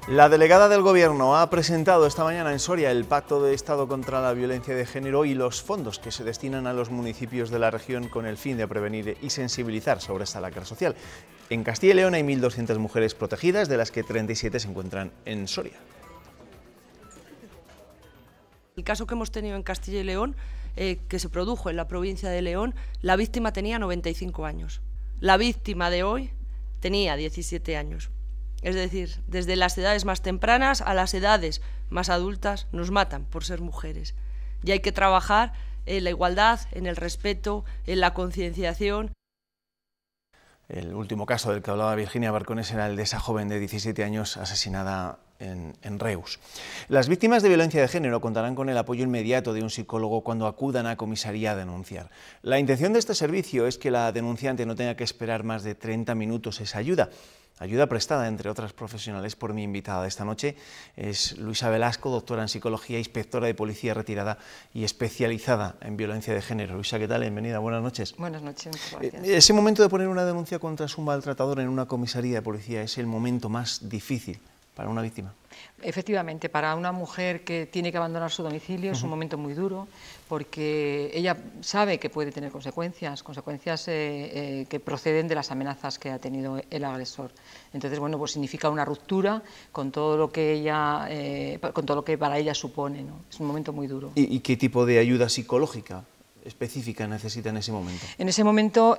La delegada del Gobierno ha presentado esta mañana en Soria el Pacto de Estado contra la Violencia de Género y los fondos que se destinan a los municipios de la región con el fin de prevenir y sensibilizar sobre esta lacra social. En Castilla y León hay 1.200 mujeres protegidas, de las que 37 se encuentran en Soria. El caso que hemos tenido en Castilla y León, que se produjo en la provincia de León, la víctima tenía 95 años. La víctima de hoy tenía 17 años. Es decir, desde las edades más tempranas a las edades más adultas nos matan por ser mujeres. Y hay que trabajar en la igualdad, en el respeto, en la concienciación. El último caso del que hablaba Virginia Barcones era el de esa joven de 17 años asesinada en Reus. Las víctimas de violencia de género contarán con el apoyo inmediato de un psicólogo cuando acudan a comisaría a denunciar. La intención de este servicio es que la denunciante no tenga que esperar más de 30 minutos esa ayuda. Ayuda prestada, entre otras profesionales, por mi invitada de esta noche. Es Luisa Velasco, doctora en psicología, inspectora de policía retirada y especializada en violencia de género. Luisa, ¿qué tal? Bienvenida, buenas noches. Buenas noches, muchas gracias. Ese momento de poner una denuncia contra su maltratador en una comisaría de policía es el momento más difícil para una víctima. Efectivamente, para una mujer que tiene que abandonar su domicilio es un momento muy duro, porque ella sabe que puede tener consecuencias que proceden de las amenazas que ha tenido el agresor. Entonces, bueno, pues significa una ruptura con todo lo que para ella supone, ¿no? Es un momento muy duro. ¿Y qué tipo de ayuda psicológica específica necesita en ese momento? En ese momento,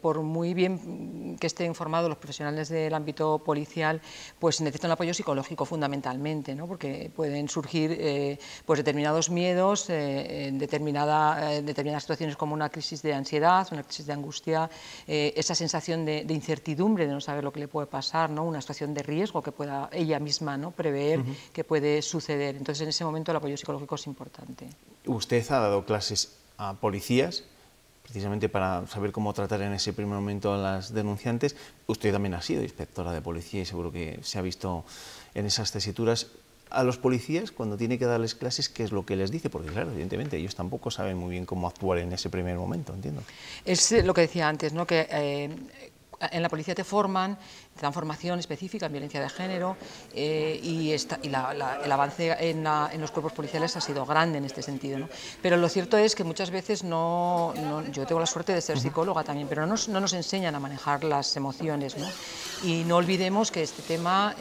por muy bien que estén informados los profesionales del ámbito policial, pues necesitan apoyo psicológico fundamentalmente, ¿no? Porque pueden surgir pues determinados miedos, determinadas situaciones como una crisis de ansiedad, una crisis de angustia, esa sensación de incertidumbre, de no saber lo que le puede pasar, ¿no? Una situación de riesgo que pueda ella misma, ¿no?, prever que puede suceder. Entonces, en ese momento el apoyo psicológico es importante. Usted ha dado clases a policías, precisamente para saber cómo tratar en ese primer momento a las denunciantes. Usted también ha sido inspectora de policía y seguro que se ha visto en esas tesituras. A los policías, cuando tiene que darles clases, ¿qué es lo que les dice? Porque claro, evidentemente ellos tampoco saben muy bien cómo actuar en ese primer momento, entiendo. Es lo que decía antes, ¿no?, que en la policía te dan formación específica en violencia de género y el avance en los cuerpos policiales ha sido grande en este sentido, ¿no? Pero lo cierto es que muchas veces yo tengo la suerte de ser psicóloga también, pero no nos enseñan a manejar las emociones, ¿no? Y no olvidemos que este tema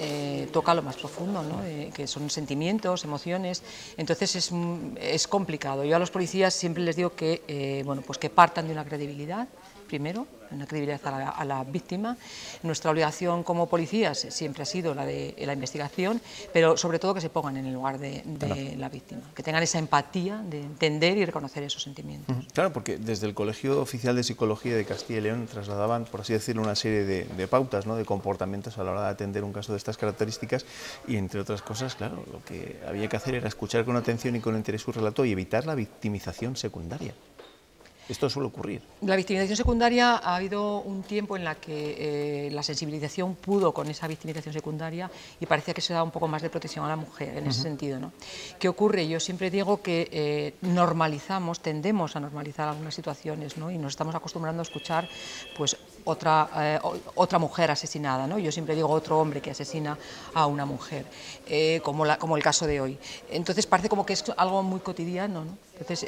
toca lo más profundo, ¿no? Que son sentimientos, emociones. Entonces es complicado. Yo a los policías siempre les digo que, bueno, pues que partan de una credibilidad. Primero, una credibilidad a la víctima. Nuestra obligación como policías siempre ha sido la de la investigación, pero sobre todo que se pongan en el lugar de la víctima, que tengan esa empatía de entender y reconocer esos sentimientos. Claro, porque desde el Colegio Oficial de Psicología de Castilla y León trasladaban, por así decirlo, una serie de pautas, ¿no?, de comportamientos a la hora de atender un caso de estas características y, entre otras cosas, claro, lo que había que hacer era escuchar con atención y con interés su relato y evitar la victimización secundaria. Esto suele ocurrir. La victimización secundaria, ha habido un tiempo en la que la sensibilización pudo con esa victimización secundaria y parecía que se da un poco más de protección a la mujer en ese sentido, ¿no? ¿Qué ocurre? Yo siempre digo que tendemos a normalizar algunas situaciones, ¿no? Y nos estamos acostumbrando a escuchar pues otra mujer asesinada, ¿no? Yo siempre digo otro hombre que asesina a una mujer, como el caso de hoy. Entonces parece como que es algo muy cotidiano, ¿no? Entonces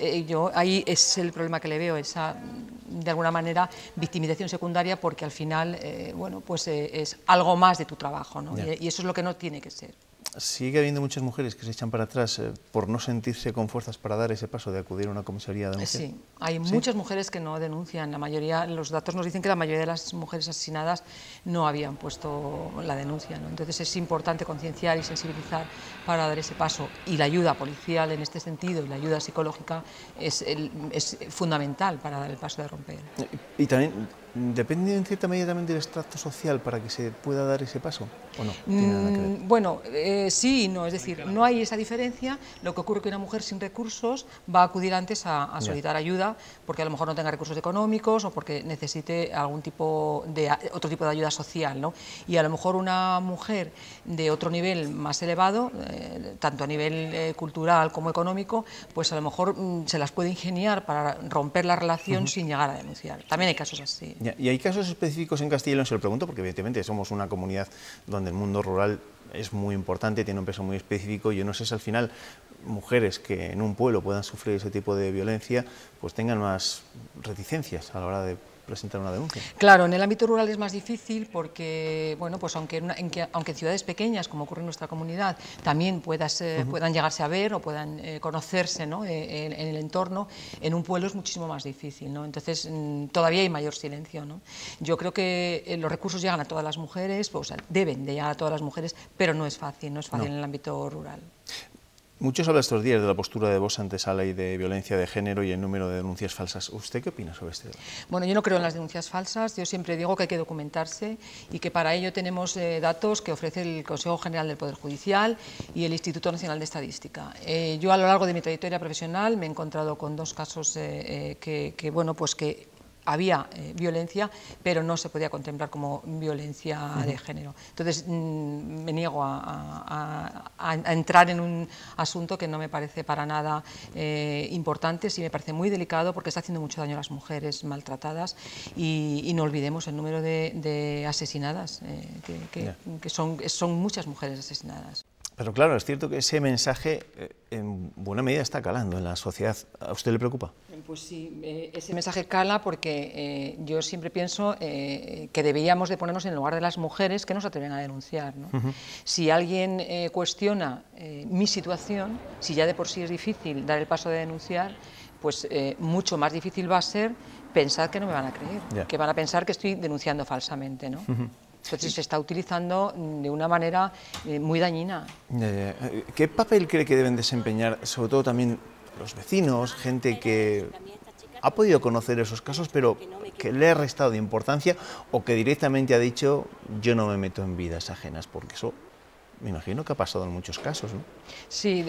ahí es el problema que le veo, esa, de alguna manera, victimización secundaria, porque al final, bueno, pues es algo más de tu trabajo, ¿no? Y eso es lo que no tiene que ser. Sigue habiendo muchas mujeres que se echan para atrás por no sentirse con fuerzas para dar ese paso de acudir a una comisaría de denuncia. Sí, hay muchas mujeres que no denuncian. La mayoría, los datos nos dicen que la mayoría de las mujeres asesinadas no habían puesto la denuncia, ¿no? Entonces es importante concienciar y sensibilizar para dar ese paso. Y la ayuda policial en este sentido y la ayuda psicológica es fundamental para dar el paso de romper. Y también depende en cierta medida también del estrato social para que se pueda dar ese paso, ¿o no? ¿Tiene nada que ver? Bueno, sí y no, es decir, no hay esa diferencia. Lo que ocurre es que una mujer sin recursos va a acudir antes a solicitar ayuda, porque a lo mejor no tenga recursos económicos o porque necesite otro tipo de ayuda social, ¿no? Y a lo mejor una mujer de otro nivel más elevado, tanto a nivel cultural como económico, pues a lo mejor se las puede ingeniar para romper la relación sin llegar a denunciar. También hay casos así. ¿Y hay casos específicos en Castilla y León? Se lo pregunto porque evidentemente somos una comunidad donde el mundo rural es muy importante, tiene un peso muy específico. Yo no sé si al final mujeres que en un pueblo puedan sufrir ese tipo de violencia pues tengan más reticencias a la hora de presentar una denuncia. Claro, en el ámbito rural es más difícil porque, bueno, pues aunque en ciudades pequeñas, como ocurre en nuestra comunidad, también puedan llegarse a ver o puedan conocerse, ¿no?, en el entorno, en un pueblo es muchísimo más difícil, ¿no? Entonces todavía hay mayor silencio, ¿no? Yo creo que los recursos llegan a todas las mujeres, pues, deben de llegar a todas las mujeres, pero no es fácil, en el ámbito rural. Muchos hablan estos días de la postura de Vox ante esa ley de violencia de género y el número de denuncias falsas. ¿Usted qué opina sobre este tema? Bueno, yo no creo en las denuncias falsas. Yo siempre digo que hay que documentarse y que para ello tenemos datos que ofrece el Consejo General del Poder Judicial y el Instituto Nacional de Estadística. Yo a lo largo de mi trayectoria profesional me he encontrado con dos casos que había violencia, pero no se podía contemplar como violencia de género. Entonces, me niego a entrar en un asunto que no me parece para nada importante, sí me parece muy delicado porque está haciendo mucho daño a las mujeres maltratadas y no olvidemos el número de asesinadas, que son muchas mujeres asesinadas. Pero claro, es cierto que ese mensaje en buena medida está calando en la sociedad. ¿A usted le preocupa? Pues sí, ese mensaje cala porque yo siempre pienso que deberíamos de ponernos en el lugar de las mujeres que no se atreven a denunciar, ¿no? Si alguien cuestiona mi situación, si ya de por sí es difícil dar el paso de denunciar, pues mucho más difícil va a ser pensar que no me van a creer, que van a pensar que estoy denunciando falsamente, ¿no? Entonces se está utilizando de una manera muy dañina. ¿Qué papel cree que deben desempeñar, sobre todo también los vecinos, gente que ha podido conocer esos casos, pero que le ha restado de importancia o que directamente ha dicho yo no me meto en vidas ajenas? Porque eso me imagino que ha pasado en muchos casos, ¿no? Sí,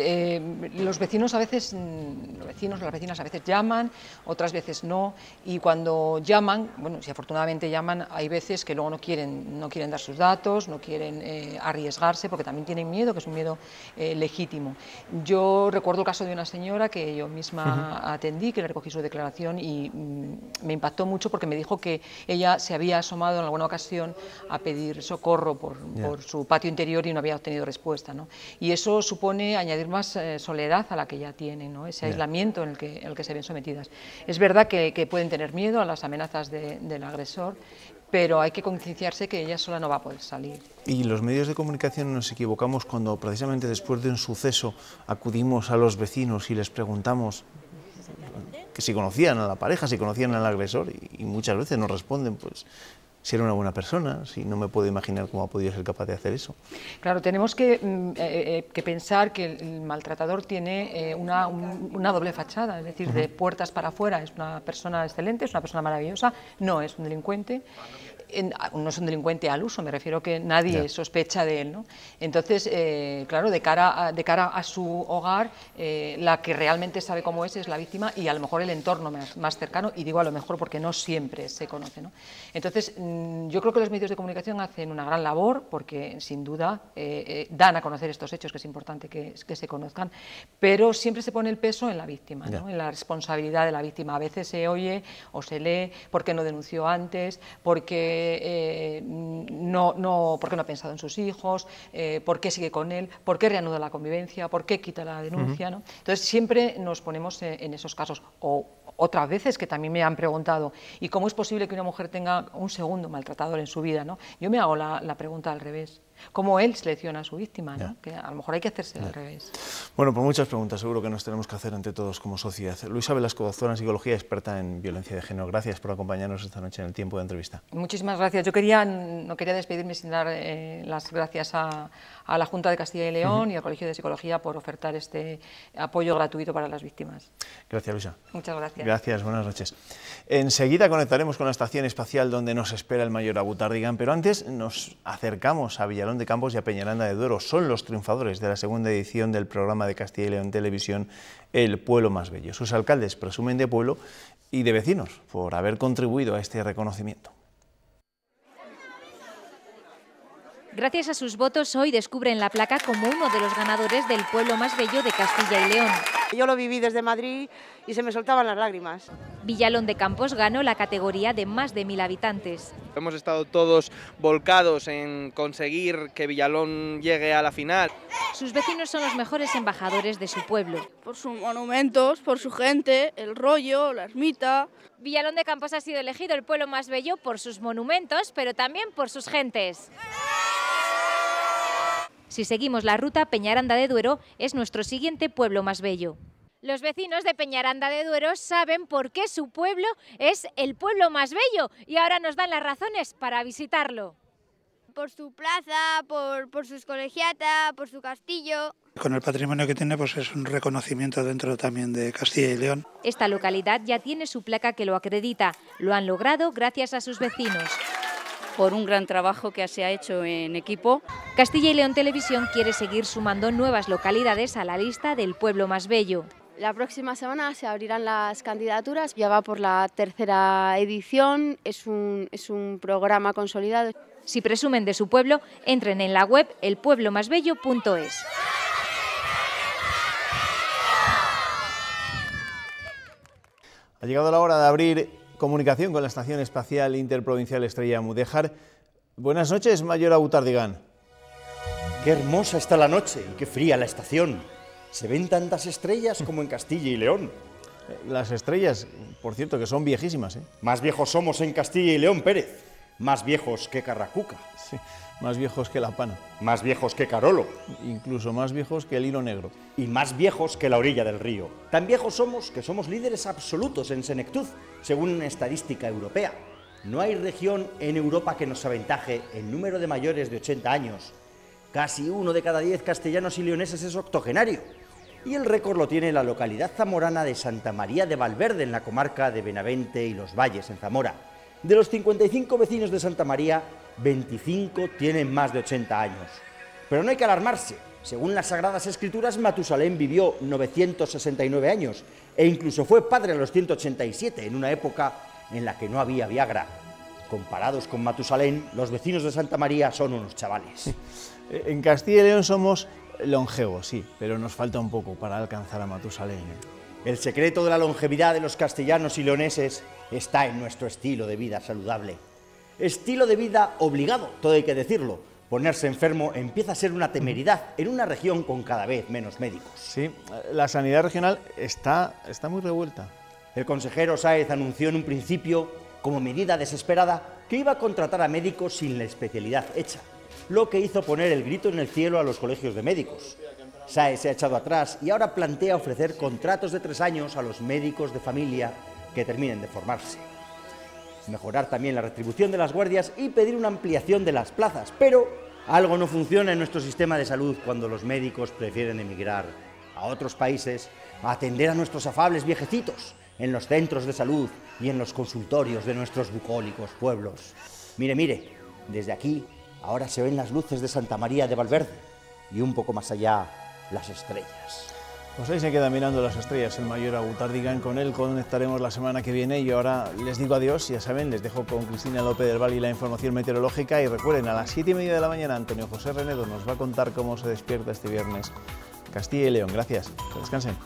los vecinos a veces, las vecinas a veces llaman, otras veces no, y cuando llaman, bueno, si afortunadamente llaman, hay veces que luego no quieren dar sus datos, no quieren arriesgarse, porque también tienen miedo, que es un miedo legítimo. Yo recuerdo el caso de una señora que yo misma atendí, que le recogí su declaración y me impactó mucho porque me dijo que ella se había asomado en alguna ocasión a pedir socorro por su patio interior y no había obtenido respuesta, ¿no? Y eso supone añadir más soledad a la que ya tienen, ¿no? Ese aislamiento en el que se ven sometidas. Es verdad que pueden tener miedo a las amenazas del agresor, pero hay que concienciarse que ella sola no va a poder salir. Y los medios de comunicación nos equivocamos cuando precisamente después de un suceso acudimos a los vecinos y les preguntamos que si conocían a la pareja, si conocían al agresor, y muchas veces nos responden pues si era una buena persona, si no me puedo imaginar cómo ha podido ser capaz de hacer eso. Claro, tenemos que pensar que el maltratador tiene una doble fachada, es decir, de puertas para afuera es una persona excelente, es una persona maravillosa, no es un delincuente. No es un delincuente al uso, me refiero que nadie sospecha de él, ¿no? Entonces, claro, de cara a su hogar, la que realmente sabe cómo es la víctima y a lo mejor el entorno más cercano, y digo a lo mejor porque no siempre se conoce, ¿no? Entonces, yo creo que los medios de comunicación hacen una gran labor porque, sin duda, dan a conocer estos hechos, que es importante que se conozcan, pero siempre se pone el peso en la víctima, ¿no? En la responsabilidad de la víctima. A veces se oye o se lee por qué no denunció antes, porque porque no ha pensado en sus hijos, por qué sigue con él, por qué reanuda la convivencia, por qué quita la denuncia, ¿no? Entonces siempre nos ponemos en esos casos. O otras veces que también me han preguntado, ¿y cómo es posible que una mujer tenga un segundo maltratador en su vida, ¿no? Yo me hago la pregunta al revés. ¿Cómo él selecciona a su víctima, ¿no? Que a lo mejor hay que hacerse al revés. Bueno, pues muchas preguntas seguro que nos tenemos que hacer ante todos como sociedad. Luisa Velasco, doctora en psicología, experta en violencia de género. Gracias por acompañarnos esta noche en el tiempo de entrevista. Muchísimas gracias. Yo no quería despedirme sin dar las gracias a la Junta de Castilla y León y al Colegio de Psicología por ofertar este apoyo gratuito para las víctimas. Gracias, Luisa. Muchas gracias. Gracias, buenas noches. Enseguida conectaremos con la estación espacial donde nos espera el mayor Abu Tardigán, pero antes nos acercamos a Villalón de Campos y a Peñaranda de Duero. Son los triunfadores de la segunda edición del programa de Castilla y León Televisión, El Pueblo Más Bello. Sus alcaldes presumen de pueblo y de vecinos por haber contribuido a este reconocimiento. Gracias a sus votos, hoy descubren la placa como uno de los ganadores del Pueblo Más Bello de Castilla y León. Yo lo viví desde Madrid y se me soltaban las lágrimas. Villalón de Campos ganó la categoría de más de 1000 habitantes. Hemos estado todos volcados en conseguir que Villalón llegue a la final. Sus vecinos son los mejores embajadores de su pueblo. Por sus monumentos, por su gente, el rollo, la ermita. Villalón de Campos ha sido elegido el pueblo más bello por sus monumentos, pero también por sus gentes. Si seguimos la ruta, Peñaranda de Duero es nuestro siguiente pueblo más bello. Los vecinos de Peñaranda de Duero saben por qué su pueblo es el pueblo más bello y ahora nos dan las razones para visitarlo. Por su plaza, por sus colegiatas, por su castillo. Con el patrimonio que tiene, pues es un reconocimiento dentro también de Castilla y León. Esta localidad ya tiene su placa que lo acredita. Lo han logrado gracias a sus vecinos. Por un gran trabajo que se ha hecho en equipo. Castilla y León Televisión quiere seguir sumando nuevas localidades a la lista del pueblo más bello. La próxima semana se abrirán las candidaturas, ya va por la 3ª edición, es un programa consolidado. Si presumen de su pueblo, entren en la web elpueblomasbello.es. Ha llegado la hora de abrir comunicación con la Estación Espacial Interprovincial Estrella Mudéjar. Buenas noches, Mayor Abutardigán. Qué hermosa está la noche y qué fría la estación. Se ven tantas estrellas como en Castilla y León. Las estrellas, por cierto, que son viejísimas, ¿eh? Más viejos somos en Castilla y León, Pérez. Más viejos que Carracuca. Sí, más viejos que La Pana. Más viejos que Carolo. Incluso más viejos que el hilo negro. Y más viejos que la orilla del río. Tan viejos somos que somos líderes absolutos en senectud, según una estadística europea. No hay región en Europa que nos aventaje en número de mayores de 80 años. Casi 1 de cada 10 castellanos y leoneses es octogenario. Y el récord lo tiene la localidad zamorana de Santa María de Valverde, en la comarca de Benavente y Los Valles, en Zamora. De los 55 vecinos de Santa María, 25 tienen más de 80 años. Pero no hay que alarmarse. Según las Sagradas Escrituras, Matusalén vivió 969 años e incluso fue padre a los 187, en una época en la que no había Viagra. Comparados con Matusalén, los vecinos de Santa María son unos chavales. En Castilla y León somos longevos, sí, pero nos falta un poco para alcanzar a Matusalén. El secreto de la longevidad de los castellanos y leoneses está en nuestro estilo de vida saludable. Estilo de vida obligado, todo hay que decirlo. Ponerse enfermo empieza a ser una temeridad en una región con cada vez menos médicos. Sí, la sanidad regional está muy revuelta. El consejero Sáez anunció en un principio, como medida desesperada, que iba a contratar a médicos sin la especialidad hecha, lo que hizo poner el grito en el cielo a los colegios de médicos. Sáez se ha echado atrás y ahora plantea ofrecer contratos de 3 años a los médicos de familia que terminen de formarse. Mejorar también la retribución de las guardias y pedir una ampliación de las plazas, pero algo no funciona en nuestro sistema de salud cuando los médicos prefieren emigrar a otros países a atender a nuestros afables viejecitos en los centros de salud y en los consultorios de nuestros bucólicos pueblos. Mire, desde aquí ahora se ven las luces de Santa María de Valverde y un poco más allá las estrellas. Pues ahí se queda mirando las estrellas el Mayor Abutardigán. Con él conectaremos la semana que viene y ahora les digo adiós. Ya saben, les dejo con Cristina López del Val y la información meteorológica. Y recuerden, a las 7:30 de la mañana Antonio José Renedo nos va a contar cómo se despierta este viernes Castilla y León. Gracias, que descansen.